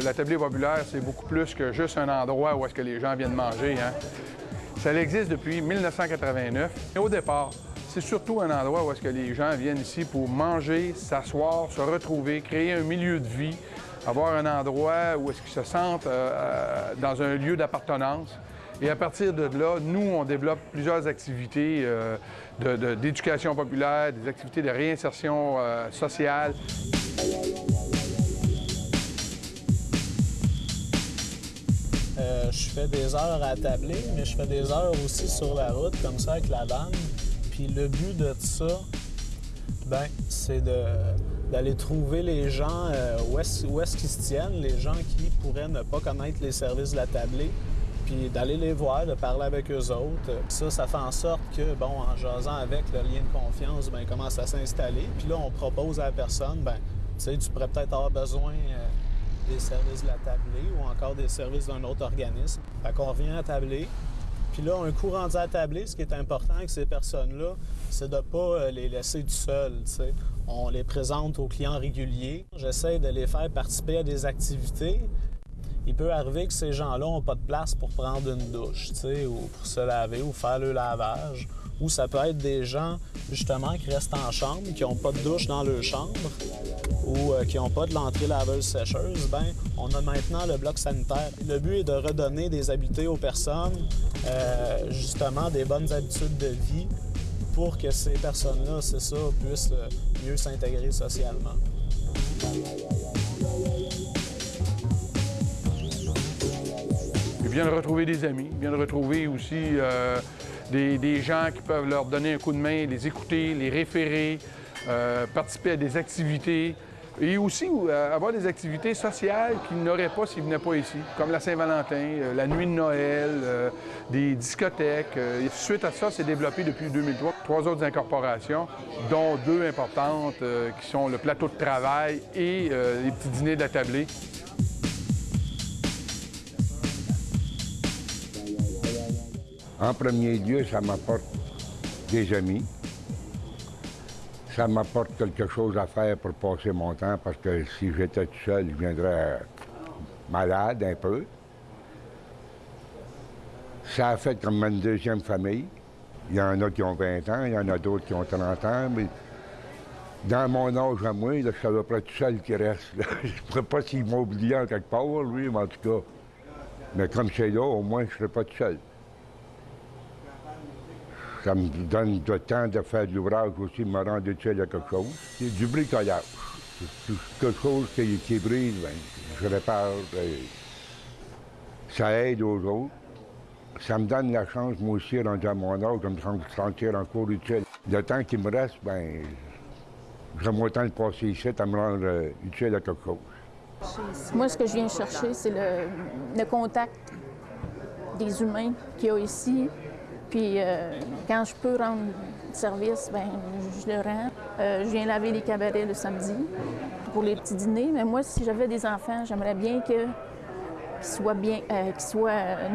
la tablée populaire, c'est beaucoup plus que juste un endroit où est-ce que les gens viennent manger, hein. Ça existe depuis 1989. Et au départ, c'est surtout un endroit où est-ce que les gens viennent ici pour manger, s'asseoir, se retrouver, créer un milieu de vie, avoir un endroit où est-ce qu'ils se sentent dans un lieu d'appartenance. Et à partir de là, nous, on développe plusieurs activités d'éducation populaire, des activités de réinsertion sociale. Je fais des heures à tabler, mais je fais des heures aussi sur la route, comme ça, avec la dame. Puis le but de ça, ben, c'est d'aller trouver les gens où est-ce qu'ils se tiennent, les gens qui pourraient ne pas connaître les services de la tablée, puis d'aller les voir, de parler avec eux autres. Ça fait en sorte que, bon, en jasant avec, le lien de confiance, bien, commence à s'installer. Puis là, on propose à la personne, bien, tu sais, tu pourrais peut-être avoir besoin des services de la tablée ou encore des services d'un autre organisme. Fait qu'on revient à tabler. Puis là, un coup rendu à tabler, ce qui est important avec ces personnes-là, c'est de ne pas les laisser tout seuls, tu sais. On les présente aux clients réguliers. J'essaie de les faire participer à des activités. Il peut arriver que ces gens-là n'ont pas de place pour prendre une douche, tu sais, ou pour se laver ou faire le lavage. Ou ça peut être des gens, justement, qui restent en chambre, qui n'ont pas de douche dans leur chambre ou qui n'ont pas de l'entrée laveuse-sécheuse. Bien, on a maintenant le bloc sanitaire. Le but est de redonner des habiletés aux personnes, justement, des bonnes habitudes de vie pour que ces personnes-là, c'est ça, puissent mieux s'intégrer socialement. Ils viennent retrouver des amis, ils viennent retrouver aussi des gens qui peuvent leur donner un coup de main, les écouter, les référer, participer à des activités et aussi avoir des activités sociales qu'ils n'auraient pas s'ils ne venaient pas ici, comme la Saint-Valentin, la nuit de Noël, des discothèques. Suite à ça, c'est développé depuis 2003 3 autres incorporations, dont 2 importantes qui sont le plateau de travail et les petits dîners de la tablée. En premier lieu, ça m'apporte des amis. Ça m'apporte quelque chose à faire pour passer mon temps, parce que si j'étais tout seul, je viendrais malade un peu. Ça a fait comme une deuxième famille. Il y en a qui ont 20 ans, il y en a d'autres qui ont 30 ans, mais dans mon âge à moi, là, je suis à peu près tout seul qui reste. Là. Je ne sais pas s'il m'a oublié en quelque part, lui, mais en tout cas. Mais comme c'est là, au moins, je ne serai pas tout seul. Ça me donne le temps de faire de l'ouvrage aussi, de me rendre utile à quelque chose. C'est du bricolage. C'est quelque chose qui brise, bien, je répare. Ça aide aux autres. Ça me donne la chance, moi aussi, rendu à mon âge, de me sentir encore utile. Le temps qui me reste, bien, j'aime autant le passer ici à me rendre utile à quelque chose. Moi, ce que je viens chercher, c'est le contact des humains qu'il y a ici. Puis quand je peux rendre service, bien, je le rends. Je viens laver les cabarets le samedi pour les petits dîners. Mais moi, si j'avais des enfants, j'aimerais bien qu'ils soient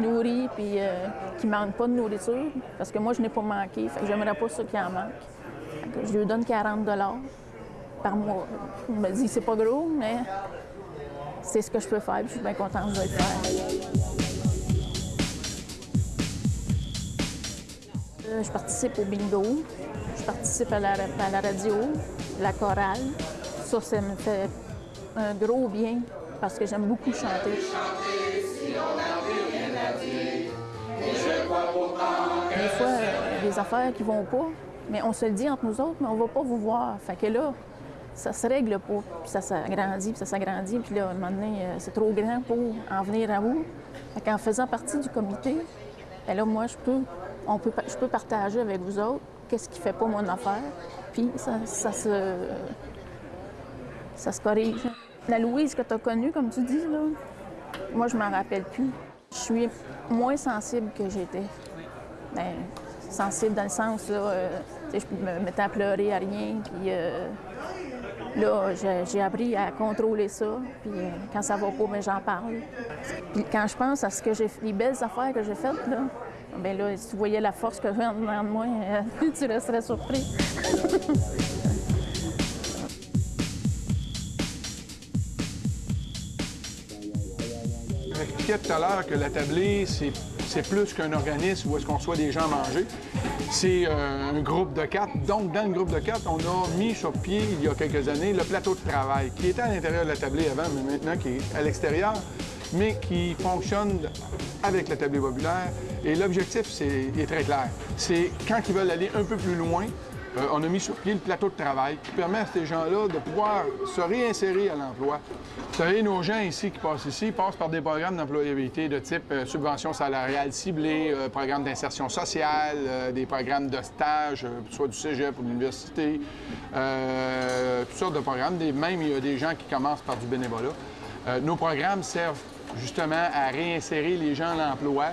nourris puis qu'ils ne manquent pas de nourriture. Parce que moi, je n'ai pas manqué. Fait que j'aimerais pas ça qu'ils en manquent. Je leur donne 40 $ par mois. On me dit que c'est pas gros, mais c'est ce que je peux faire. Puis je suis bien contente de le faire. Je participe au bingo, je participe à la radio, la chorale. Ça me fait un gros bien parce que j'aime beaucoup chanter. Des fois, il y a des affaires qui vont pas, mais on se le dit entre nous autres, mais on va pas vous voir. Fait que là, ça se règle pas, puis ça s'agrandit, puis ça s'agrandit, puis là, à un moment donné, c'est trop grand pour en venir à vous. Fait qu'en faisant partie du comité, bien là, moi, je peux partager avec vous autres qu'est-ce qui fait pas mon affaire, puis ça se corrige. La Louise que tu as connue, comme tu dis, là, moi, je m'en rappelle plus. Je suis moins sensible que j'étais. Bien, sensible dans le sens, là, je me mettais à pleurer à rien, puis là, j'ai appris à contrôler ça, puis quand ça va pas, bien, j'en parle. Puis quand je pense à les belles affaires que j'ai faites, là, bien là, si tu voyais la force que j'ai en dedans de moi, tu resterais surpris. j'expliquais tout à l'heure que l'Attablé, c'est plus qu'un organisme où est-ce qu'on reçoit des gens manger. C'est un groupe de 4. Donc, dans le groupe de 4, on a mis sur pied, il y a quelques années, le plateau de travail, qui était à l'intérieur de l'Attablé avant, mais maintenant qui est à l'extérieur, mais qui fonctionne avec l'Attablé populaire. Et l'objectif est très clair. C'est quand ils veulent aller un peu plus loin, on a mis sur pied le plateau de travail qui permet à ces gens-là de pouvoir se réinsérer à l'emploi. Vous savez, nos gens ici qui passent ici passent par des programmes d'employabilité de type subvention salariale ciblée, programmes d'insertion sociale, des programmes de stage, soit du cégep ou de l'université, toutes sortes de programmes. Même, il y a des gens qui commencent par du bénévolat. Nos programmes servent justement à réinsérer les gens à l'emploi,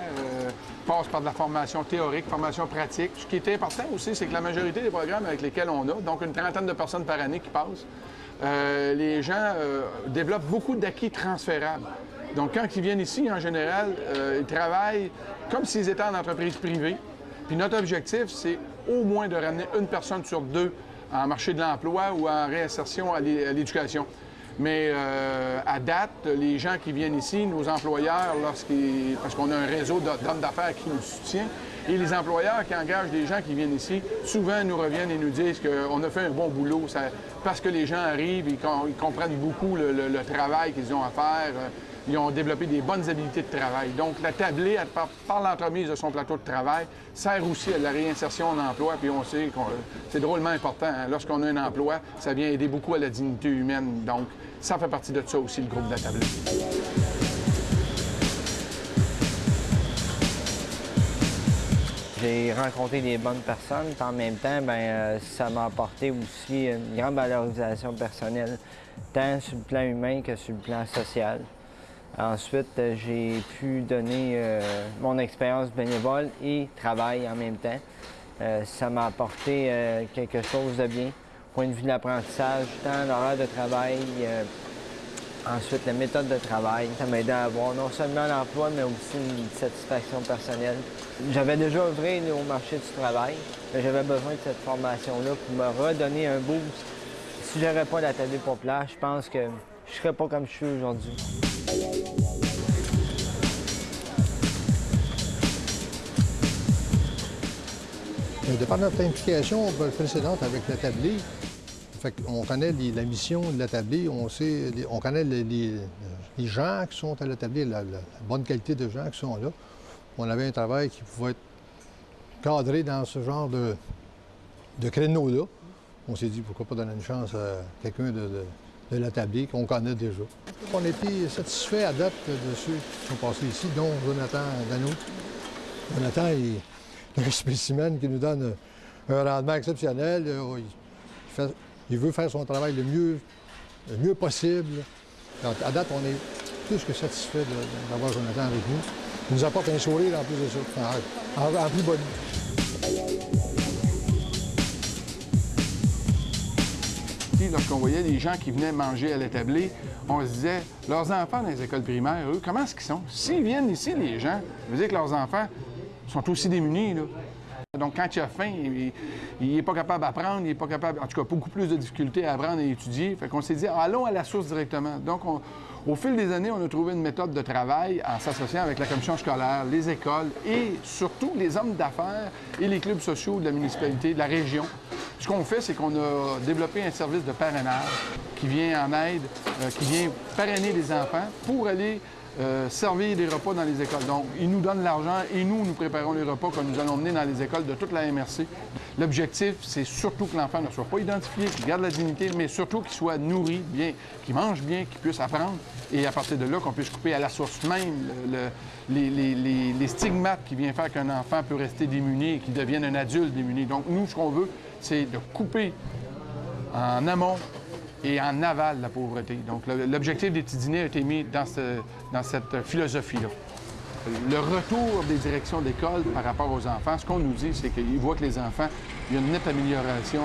passent par de la formation théorique, formation pratique. Ce qui est important aussi, c'est que la majorité des programmes avec lesquels on a, donc une trentaine de personnes par année qui passent, les gens développent beaucoup d'acquis transférables. Donc, quand ils viennent ici, en général, ils travaillent comme s'ils étaient en entreprise privée. Puis notre objectif, c'est au moins de ramener une personne sur 2 en marché de l'emploi ou en réinsertion à l'éducation. Mais à date, les gens qui viennent ici, nos employeurs, parce qu'on a un réseau d'hommes d'affaires qui nous soutient, et les employeurs qui engagent des gens qui viennent ici, souvent nous reviennent et nous disent qu'on a fait un bon boulot. Parce que les gens arrivent, ils comprennent beaucoup le travail qu'ils ont à faire. Ils ont développé des bonnes habiletés de travail. Donc, l'Attablé, par l'entremise de son plateau de travail, sert aussi à la réinsertion en emploi. Puis on sait que c'est drôlement important. Hein? Lorsqu'on a un emploi, ça vient aider beaucoup à la dignité humaine. Donc, ça fait partie de ça aussi, le groupe d'Attablé. J'ai rencontré des bonnes personnes, puis en même temps, ça m'a apporté aussi une grande valorisation personnelle, tant sur le plan humain que sur le plan social. Ensuite, j'ai pu donner mon expérience bénévole et travail en même temps. Ça m'a apporté quelque chose de bien, point de vue de l'apprentissage, tant l'horaire de travail, ensuite la méthode de travail. Ça m'a aidé à avoir non seulement l'emploi, mais aussi une satisfaction personnelle. J'avais déjà œuvré au marché du travail, mais j'avais besoin de cette formation-là pour me redonner un boost. Si je n'aurais pas l'Attablé populaire, je pense que je ne serais pas comme je suis aujourd'hui. De par notre implication précédente avec l'Attablé, on connaît la mission de l'Attablé, on connaît les gens qui sont à l'Attablé, la bonne qualité de gens qui sont là. On avait un travail qui pouvait être cadré dans ce genre de créneau-là. On s'est dit pourquoi pas donner une chance à quelqu'un de l'Attablé qu'on connaît déjà. On a été satisfaits à date de ceux qui sont passés ici, dont Jonathan Dano. Jonathan est un spécimen qui nous donne un rendement exceptionnel. Il veut faire son travail le mieux possible. Donc, à date, on est plus que satisfaits d'avoir Jonathan avec nous. Il nous apporte un sourire en plus de ça, en plus bonne. Lorsqu'on voyait des gens qui venaient manger à l'Attablé, on se disait, leurs enfants dans les écoles primaires, eux, comment est-ce qu'ils sont? S'ils viennent ici, les gens, ça veut dire que leurs enfants sont aussi démunis, là. Donc, quand il a faim, il n'est pas capable d'apprendre, il n'est pas capable, en tout cas, beaucoup plus de difficultés à apprendre et étudier. Fait qu'on s'est dit, allons à la source directement. Donc, au fil des années, on a trouvé une méthode de travail en s'associant avec la commission scolaire, les écoles et surtout les hommes d'affaires et les clubs sociaux de la municipalité, de la région. Ce qu'on fait, c'est qu'on a développé un service de parrainage qui vient en aide, qui vient parrainer les enfants pour aller servir des repas dans les écoles. Donc, ils nous donnent l'argent et nous préparons les repas que nous allons mener dans les écoles de toute la MRC. L'objectif, c'est surtout que l'enfant ne soit pas identifié, qu'il garde la dignité, mais surtout qu'il soit nourri bien, qu'il mange bien, qu'il puisse apprendre. Et à partir de là, qu'on puisse couper à la source même les stigmates qui viennent faire qu'un enfant peut rester démuni et qu'il devienne un adulte démuni. Donc, nous, ce qu'on veut, c'est de couper en amont et en aval la pauvreté. Donc, l'objectif des petits dîners a été mis dans cette philosophie-là. Le retour des directions d'école par rapport aux enfants, ce qu'on nous dit, c'est qu'ils voient que les enfants, il y a une nette amélioration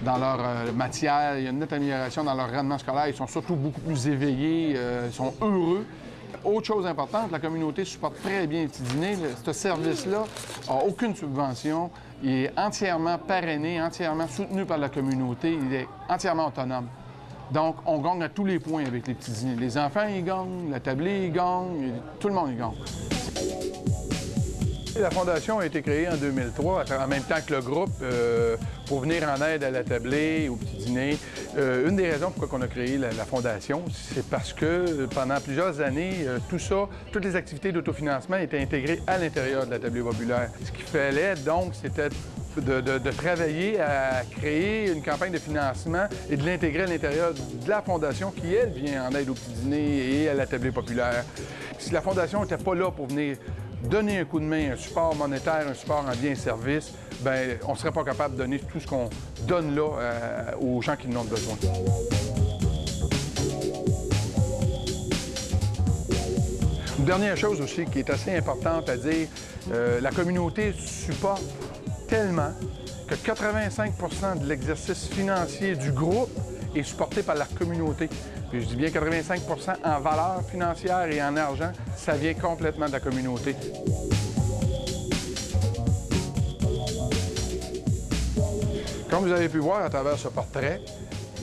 dans leur matière, il y a une nette amélioration dans leur rendement scolaire. Ils sont surtout beaucoup plus éveillés, ils sont heureux. Autre chose importante, la communauté supporte très bien les petits dîners. Ce service-là n'a aucune subvention. Il est entièrement parrainé, entièrement soutenu par la communauté. Il est entièrement autonome. Donc, on gagne à tous les points avec les petits dîners. Les enfants, ils gagnent, la tablée, ils gagnent, tout le monde, ils gagne. La Fondation a été créée en 2003, en même temps que le groupe, pour venir en aide à la tablée, au petit dîner. Une des raisons pourquoi on a créé la Fondation, c'est parce que pendant plusieurs années, toutes les activités d'autofinancement étaient intégrées à l'intérieur de la tablée populaire. Ce qu'il fallait donc, c'était de travailler à créer une campagne de financement et de l'intégrer à l'intérieur de la Fondation qui, elle, vient en aide au petit dîner et à la tablée populaire. Si la Fondation n'était pas là pour venir donner un coup de main, un support monétaire, un support en biens et services, bien, on ne serait pas capable de donner tout ce qu'on donne là aux gens qui en ont besoin. Une dernière chose aussi qui est assez importante à dire, la communauté supporte tellement que 85 % de l'exercice financier du groupe est supporté par la communauté. Puis je dis bien 85 % en valeur financière et en argent, ça vient complètement de la communauté. Comme vous avez pu voir à travers ce portrait,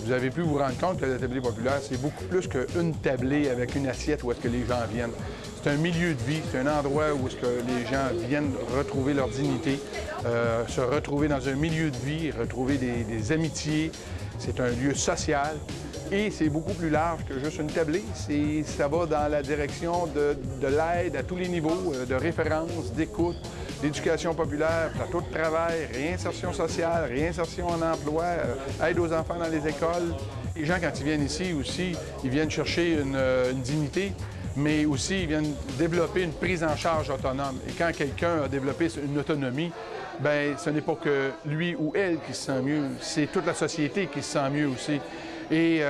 vous avez pu vous rendre compte que la tablée populaire, c'est beaucoup plus qu'une tablée avec une assiette où est-ce que les gens viennent. C'est un milieu de vie, c'est un endroit où est-ce que les gens viennent retrouver leur dignité, se retrouver dans un milieu de vie, retrouver des amitiés. C'est un lieu social et c'est beaucoup plus large que juste une tablée. Ça va dans la direction de l'aide à tous les niveaux, de référence, d'écoute, d'éducation populaire, plateau de travail, réinsertion sociale, réinsertion en emploi, aide aux enfants dans les écoles. Les gens, quand ils viennent ici aussi, ils viennent chercher une dignité, mais aussi ils viennent développer une prise en charge autonome. Et quand quelqu'un a développé une autonomie, bien, ce n'est pas que lui ou elle qui se sent mieux, c'est toute la société qui se sent mieux aussi. Et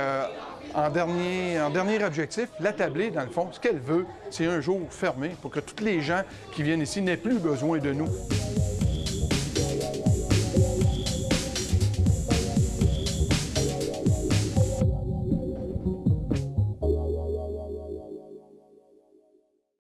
en dernier objectif, la tablée, dans le fond, ce qu'elle veut, c'est un jour fermé pour que tous les gens qui viennent ici n'aient plus besoin de nous.